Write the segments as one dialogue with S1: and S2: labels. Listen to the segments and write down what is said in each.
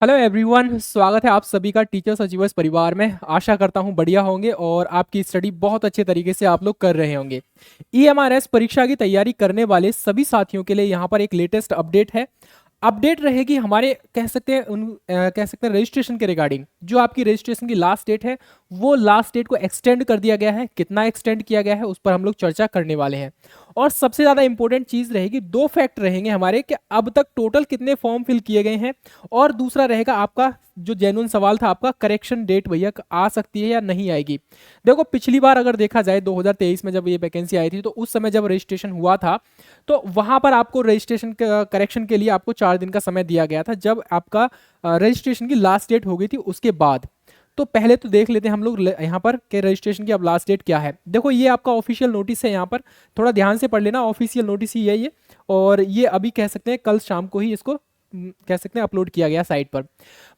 S1: Hello everyone, स्वागत है आप सभी का टीचर्स अचीवर्स परिवार में। आशा करता हूं बढ़िया होंगे और आपकी स्टडी बहुत अच्छे तरीके से आप लोग कर रहे होंगे। ईएमआरएस परीक्षा की तैयारी करने वाले सभी साथियों के लिए यहां पर एक लेटेस्ट अपडेट है। अपडेट रहेगी हमारे कह सकते हैं रजिस्ट्रेशन के रिगार्डिंग। जो आपकी रजिस्ट्रेशन की लास्ट डेट है वो लास्ट डेट को एक्सटेंड कर दिया गया है। कितना एक्सटेंड किया गया है उस पर हम लोग चर्चा करने वाले हैं। और सबसे ज्यादा इंपॉर्टेंट चीज रहेगी, दो फैक्ट रहेंगे हमारे कि अब तक टोटल कितने फॉर्म फिल किए गए हैं, और दूसरा रहेगा आपका जो जेन्युइन सवाल था, आपका करेक्शन डेट भैया आ सकती है या नहीं आएगी। देखो पिछली बार अगर देखा जाए 2023 में जब ये वैकेंसी आई थी तो उस समय जब रजिस्ट्रेशन हुआ था तो वहां पर आपको रजिस्ट्रेशन करेक्शन के लिए आपको 4 दिन का समय दिया गया था, जब आपका रजिस्ट्रेशन की लास्ट डेट हो गई थी उसके बाद। तो पहले तो देख लेते हैं हम लोग यहाँ पर कि रजिस्ट्रेशन की अब लास्ट डेट क्या है। देखो ये आपका ऑफिशियल नोटिस है, यहाँ पर थोड़ा ध्यान से पढ़ लेना, ऑफिशियल नोटिस ही है ये। और ये अभी कह सकते हैं कल शाम को ही इसको कह सकते हैं अपलोड किया गया साइट पर।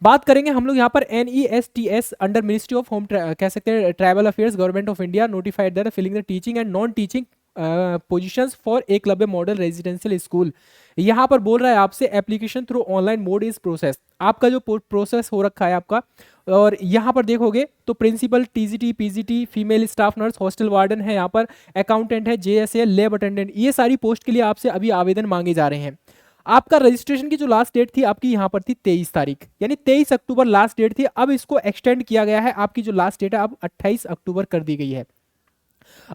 S1: बात करेंगे हम लोग यहाँ पर NESTS under ministry of home कह सकते हैं tribal affairs government of India notified that filling the teaching and non teaching positions for Eklavya model residential school. यहाँ पर बोल रहा है आपसे application through online mode is process. आपका जो प्रोसेस हो रखा है आपका, और यहाँ पर देखोगे तो principal, TGT, PGT, female staff nurse, hostel warden है, यहाँ पर अकाउंटेंट है, JSA, लैब अटेंडेंट, ये सारी पोस्ट के लिए आपसे अभी आवेदन मांगे जा रहे हैं। आपका रजिस्ट्रेशन की जो लास्ट डेट थी आपकी यहाँ पर थी 23 तारीख, यानी 23 अक्टूबर लास्ट डेट थी। अब इसको एक्सटेंड किया गया है, आपकी जो लास्ट डेट है अब 28 अक्टूबर कर दी गई है।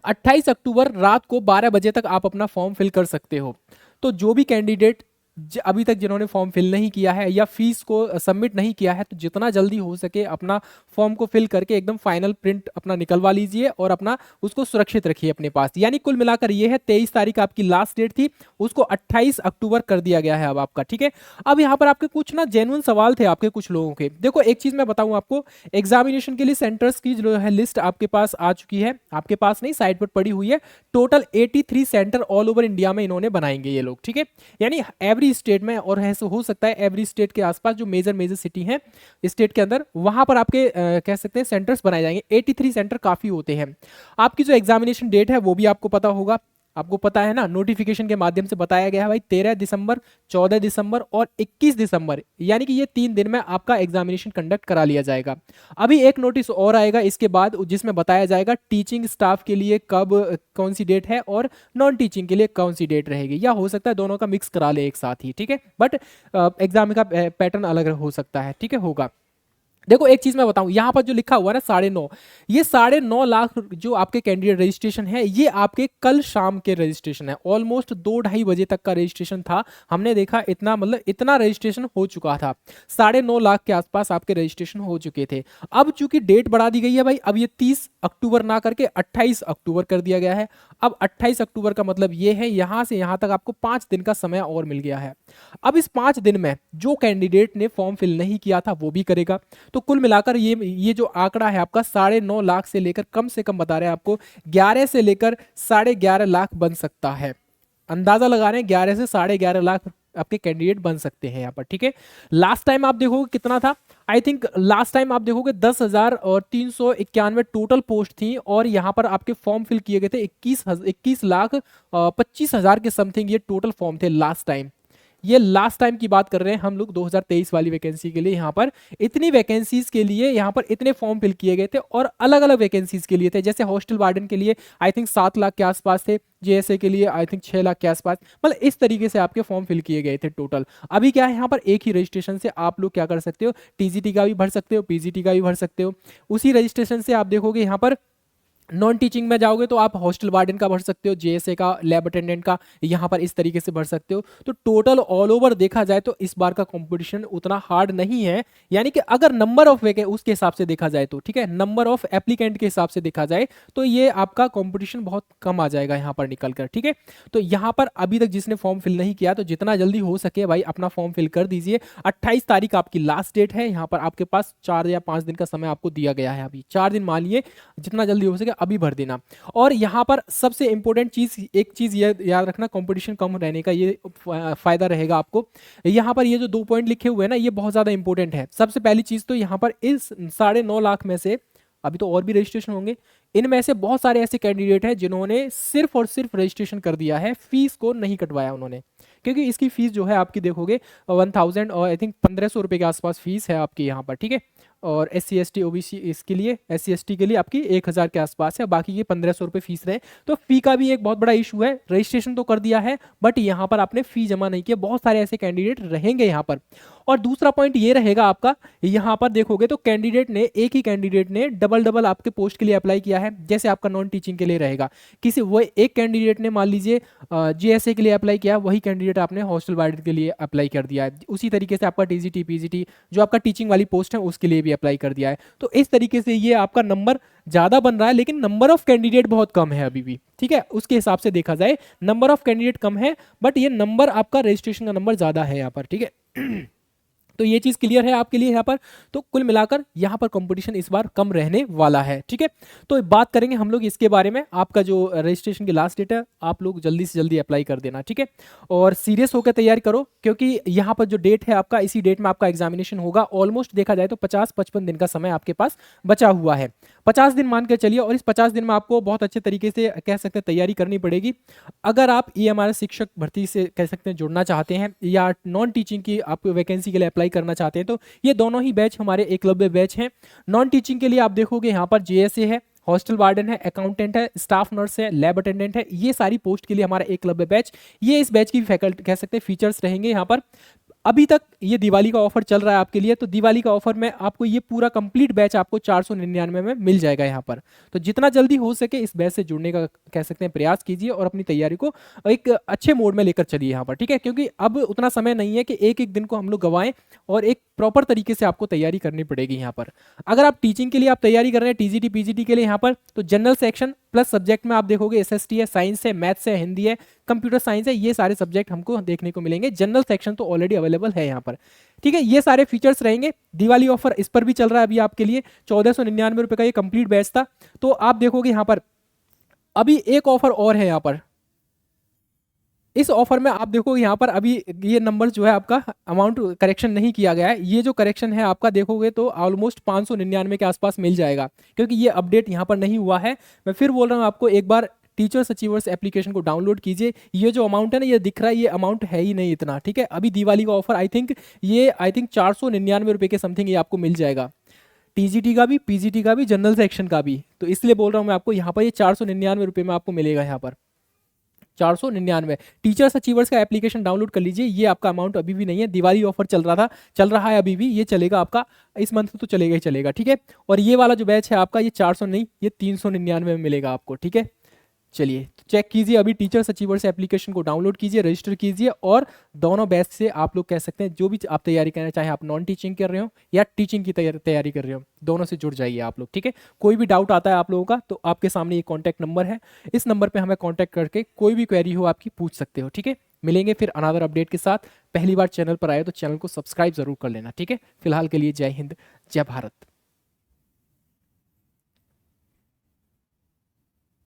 S1: 28 अक्टूबर रात को 12 बजे तक आप अपना फॉर्म फिल कर सकते हो। तो जो भी कैंडिडेट अभी तक जिन्होंने फॉर्म फिल नहीं किया है या फीस को सबमिट नहीं किया है, तो जितना जल्दी हो सके अपना फॉर्म को फिल करके एकदम फाइनल प्रिंट अपना निकलवा लीजिए और अपना उसको सुरक्षित रखिए अपने पास। यानी कुल मिलाकर ये है 23 तारीख आपकी लास्ट डेट थी, उसको 28 अक्टूबर कर दिया गया है अब आपका। ठीक है, अब यहाँ पर आपके कुछ ना जेन्युइन सवाल थे आपके कुछ लोगों के। देखो एक चीज मैं बताऊं आपको, एग्जामिनेशन के लिए सेंटर्स की जो है लिस्ट आपके पास आ चुकी है, आपके पास नहीं साइट पर पड़ी हुई है। Total 83 centre all over India में इन्होंने बनाएंगे ये लोग। ठीक है, यानी एवरी स्टेट में, और ऐसा हो सकता है एवरी स्टेट के आसपास जो मेजर मेजर सिटी है स्टेट के अंदर, वहां पर आपके कह सकते हैं सेंटर्स बनाए जाएंगे। 83 सेंटर काफी होते हैं। आपकी जो एग्जामिनेशन डेट है वो भी आपको पता होगा, आपको पता है ना, नोटिफिकेशन के माध्यम से बताया गया है भाई 13 दिसंबर, 14 दिसंबर और 21 दिसंबर, यानी कि ये 3 दिन में आपका एग्जामिनेशन कंडक्ट करा लिया जाएगा। अभी एक नोटिस और आएगा इसके बाद जिसमें बताया जाएगा टीचिंग स्टाफ के लिए कब कौन सी डेट है और नॉन टीचिंग के लिए कौन सी डेट रहेगी, या हो सकता है दोनों का मिक्स करा ले एक साथ ही। ठीक है, बट एग्जाम का पैटर्न अलग हो सकता है। ठीक है, होगा। देखो एक चीज मैं बताऊं, यहां पर जो लिखा हुआ है ना 9.5, ये 9.5 लाख जो आपके कैंडिडेट रजिस्ट्रेशन है, ये आपके कल शाम के रजिस्ट्रेशन है। ऑलमोस्ट 2-2:30 बजे तक का रजिस्ट्रेशन था, हमने देखा इतना, मतलब इतना रजिस्ट्रेशन हो चुका था। 9.5 लाख के आसपास आपके रजिस्ट्रेशन हो चुके थे। अब चूंकि डेट बढ़ा दी गई है भाई, अब ये 30 अक्टूबर ना करके 28 अक्टूबर कर दिया गया है। अब 28 अक्टूबर का मतलब ये है यहां से यहां तक आपको 5 दिन का समय और मिल गया है। अब इस 5 दिन में जो कैंडिडेट ने फॉर्म फिल नहीं किया था वो भी करेगा। तो कुल मिलाकर ये जो आंकड़ा है आपका 9.5 लाख से लेकर, कम से कम बता रहे हैं आपको 11 से लेकर 11.5 लाख बन सकता है। अंदाजा लगा रहे हैं 11 से 11.5 लाख आपके कैंडिडेट बन सकते हैं यहाँ पर। ठीक है, लास्ट टाइम आप देखोगे कितना था, आई थिंक लास्ट टाइम आप देखोगे 10,391 टोटल पोस्ट थी, और यहाँ पर आपके फॉर्म फिल किए गए थे 21,25,000 के समथिंग ये टोटल फॉर्म थे लास्ट टाइम। ये लास्ट टाइम की बात कर रहे हैं हम लोग 2023 वाली वैकेंसी के लिए। यहाँ पर इतनी वैकेंसीज के लिए यहाँ पर इतने फॉर्म फिल किए गए थे, और अलग अलग वैकेंसीज के लिए थे। जैसे हॉस्टल वार्डन के लिए आई थिंक 7 लाख के आसपास थे, JSA के लिए आई थिंक 6 लाख के आसपास, मतलब इस तरीके से आपके फॉर्म फिल किए गए थे टोटल। अभी क्या है, यहाँ पर एक ही रजिस्ट्रेशन से आप लोग क्या कर सकते हो, TGT का भी भर सकते हो, PGT का भी भर सकते हो। उसी रजिस्ट्रेशन से आप देखोगे यहाँ पर नॉन टीचिंग में जाओगे तो आप हॉस्टल वार्डन का भर सकते हो, JSA का, लैब अटेंडेंट का, यहाँ पर इस तरीके से भर सकते हो। तो टोटल ऑल ओवर देखा जाए तो इस बार का कंपटीशन उतना हार्ड नहीं है, यानी कि अगर नंबर ऑफ वैके उसके हिसाब से देखा जाए तो, ठीक है, नंबर ऑफ एप्लीकेंट के हिसाब से देखा जाए तो ये आपका कंपटीशन बहुत कम आ जाएगा यहाँ पर निकल कर। ठीक है, तो यहाँ पर अभी तक जिसने फॉर्म फिल नहीं किया तो जितना जल्दी हो सके भाई अपना फॉर्म फिल कर दीजिए। 28 तारीख आपकी लास्ट डेट है, यहाँ पर आपके पास 4 या 5 दिन का समय आपको दिया गया है। अभी 4 दिन मान लिए, जितना जल्दी हो सके अभी भर देना। और यहाँ पर सबसे इंपॉर्टेंट चीज, एक चीज याद रखना, कंपटीशन कम रहने का ये फायदा रहेगा आपको। यहाँ पर ये जो 2 पॉइंट लिखे हुए हैं ना, ये बहुत ज्यादा इंपॉर्टेंट है। सबसे पहली चीज तो यहाँ पर इस 9.5 लाख में से अभी तो और भी रजिस्ट्रेशन होंगे। इनमें से बहुत सारे ऐसे कैंडिडेट हैं जिन्होंने सिर्फ और सिर्फ रजिस्ट्रेशन कर दिया है, फीस को नहीं कटवाया उन्होंने, क्योंकि इसकी फीस जो है आपकी देखोगे 1000 और आई थिंक 1500 रुपये के आसपास फीस है आपकी यहाँ पर, ठीक है। और SC ST OBC इसके लिए, SC ST के लिए आपकी 1000 के आसपास है, बाकी ये 1500 रुपये फीस रहे। तो फी का भी एक बहुत बड़ा इशू है, रजिस्ट्रेशन तो कर दिया है बट यहाँ पर आपने फी जमा नहीं किया, बहुत सारे ऐसे कैंडिडेट रहेंगे यहाँ पर। और दूसरा पॉइंट ये रहेगा आपका, यहाँ पर देखोगे तो कैंडिडेट ने, एक ही कैंडिडेट ने डबल डबल आपके पोस्ट के लिए अप्लाई किया है। जैसे आपका नॉन टीचिंग के लिए रहेगा, किसी वो एक कैंडिडेट ने मान लीजिए GSA के लिए अप्लाई किया, वही कैंडिडेट आपने हॉस्टल वार्डन के लिए अप्लाई कर दिया है। उसी तरीके से आपका TGT PGT जो आपका टीचिंग वाली पोस्ट है उसके लिए भी अप्लाई कर दिया है। तो इस तरीके से ये आपका नंबर ज्यादा बन रहा है, लेकिन नंबर ऑफ कैंडिडेट बहुत कम है अभी भी, ठीक है। उसके हिसाब से देखा जाए नंबर ऑफ कैंडिडेट कम है, बट ये नंबर आपका रजिस्ट्रेशन का नंबर ज्यादा है यहाँ पर, ठीक है। तो ये चीज क्लियर है आपके लिए यहाँ पर। तो कुल मिलाकर यहाँ पर कंपटीशन इस बार कम रहने वाला है, ठीक है। तो बात करेंगे हम लोग इसके बारे में, आपका जो रजिस्ट्रेशन की लास्ट डेट है आप लोग जल्दी से जल्दी अप्लाई कर देना, ठीक है। और सीरियस होकर तैयारी करो, क्योंकि यहाँ पर जो डेट है आपका, इसी डेट में आपका एग्जामिनेशन होगा। ऑलमोस्ट देखा जाए तो 50-55 दिन का समय आपके पास बचा हुआ है, 50 दिन मान के चलिए। और इस 50 दिन में आपको बहुत अच्छे तरीके से कह सकते हैं तैयारी करनी पड़ेगी। अगर आप EMRS शिक्षक भर्ती से कह सकते हैं जुड़ना चाहते हैं, या नॉन टीचिंग की आप वैकेंसी के लिए अप्लाई करना चाहते हैं, तो ये दोनों ही बैच हमारे एकलव्य बैच हैं। नॉन टीचिंग के लिए आप देखोगे यहाँ पर JSA है, हॉस्टल वार्डन है, अकाउंटेंट है, स्टाफ नर्स है, लैब अटेंडेंट है, ये सारी पोस्ट के लिए हमारा एकलव्य बैच, ये इस बैच की फैकल्टी कह सकते हैं फीचर्स रहेंगे यहाँ पर। अभी तक ये दिवाली का ऑफर चल रहा है आपके लिए, तो दिवाली का ऑफर में आपको ये पूरा कंप्लीट बैच आपको 499 में मिल जाएगा यहाँ पर। तो जितना जल्दी हो सके इस बैच से जुड़ने का कह सकते हैं प्रयास कीजिए, और अपनी तैयारी को एक अच्छे मोड में लेकर चलिए यहाँ पर, ठीक है। क्योंकि अब उतना समय नहीं है कि एक एक दिन को हम लोग गवाएं, और एक प्रॉपर तरीके से आपको तैयारी करनी पड़ेगी यहाँ पर। अगर आप टीचिंग के लिए आप तैयारी कर रहे हैं, TGT PGT के लिए यहाँ पर, तो जनरल सेक्शन प्लस सब्जेक्ट में आप देखोगे SST है, साइंस है, मैथ्स है, हिंदी है, कंप्यूटर साइंस है, ये सारे सब्जेक्ट हमको देखने को मिलेंगे। जनरल सेक्शन तो ऑलरेडी अवेलेबल है यहाँ पर, ठीक है। ये सारे फीचर्स रहेंगे। दिवाली ऑफर इस पर भी चल रहा है अभी आपके लिए, 1499 रुपए का ये कंप्लीट बैच था। तो आप देखोगे यहाँ पर अभी एक ऑफर और है यहाँ पर। इस ऑफर में आप देखो यहाँ पर अभी ये नंबर जो है आपका अमाउंट करेक्शन नहीं किया गया है, ये जो करेक्शन है आपका देखोगे तो ऑलमोस्ट 599 के आसपास मिल जाएगा, क्योंकि ये अपडेट यहाँ पर नहीं हुआ है। मैं फिर बोल रहा हूँ आपको, एक बार टीचर्स अचीवर्स एप्लीकेशन को डाउनलोड कीजिए। ये जो अमाउंट है ना, ये दिख रहा है, ये अमाउंट है ही नहीं इतना, ठीक है। अभी दिवाली का ऑफर आई थिंक 499 रुपये के समथिंग ये आपको मिल जाएगा, TGT का भी, PGT का भी, जनरल सेक्शन का भी। तो इसलिए बोल रहा हूँ मैं आपको, यहाँ पर ये 499 रुपये में आपको मिलेगा यहाँ पर, 499। टीचर्स अचीवर्स का एप्लीकेशन डाउनलोड कर लीजिए। ये आपका अमाउंट अभी भी नहीं है, दिवाली ऑफर चल रहा था, चल रहा है अभी भी, ये चलेगा आपका इस मंथ तो चलेगा ही चलेगा, ठीक है। और ये वाला जो बैच है आपका, ये 400 नहीं, ये 399 में मिलेगा आपको, ठीक है। चलिए चेक कीजिए, अभी टीचर्स अचीवर्स एप्लीकेशन को डाउनलोड कीजिए, रजिस्टर कीजिए, और दोनों बैच से आप लोग कह सकते हैं जो भी आप तैयारी करना चाहें, आप नॉन टीचिंग कर रहे हो या टीचिंग की तैयारी कर रहे हो, दोनों से जुड़ जाइए आप लोग, ठीक है। कोई भी डाउट आता है आप लोगों का तो आपके सामने ये कॉन्टैक्ट नंबर है, इस नंबर पर हमें कॉन्टैक्ट करके कोई भी क्वेरी हो आपकी पूछ सकते हो, ठीक है। मिलेंगे फिर अनदर अपडेट के साथ। पहली बार चैनल पर आए तो चैनल को सब्सक्राइब जरूर कर लेना, ठीक है। फिलहाल के लिए जय हिंद, जय भारत।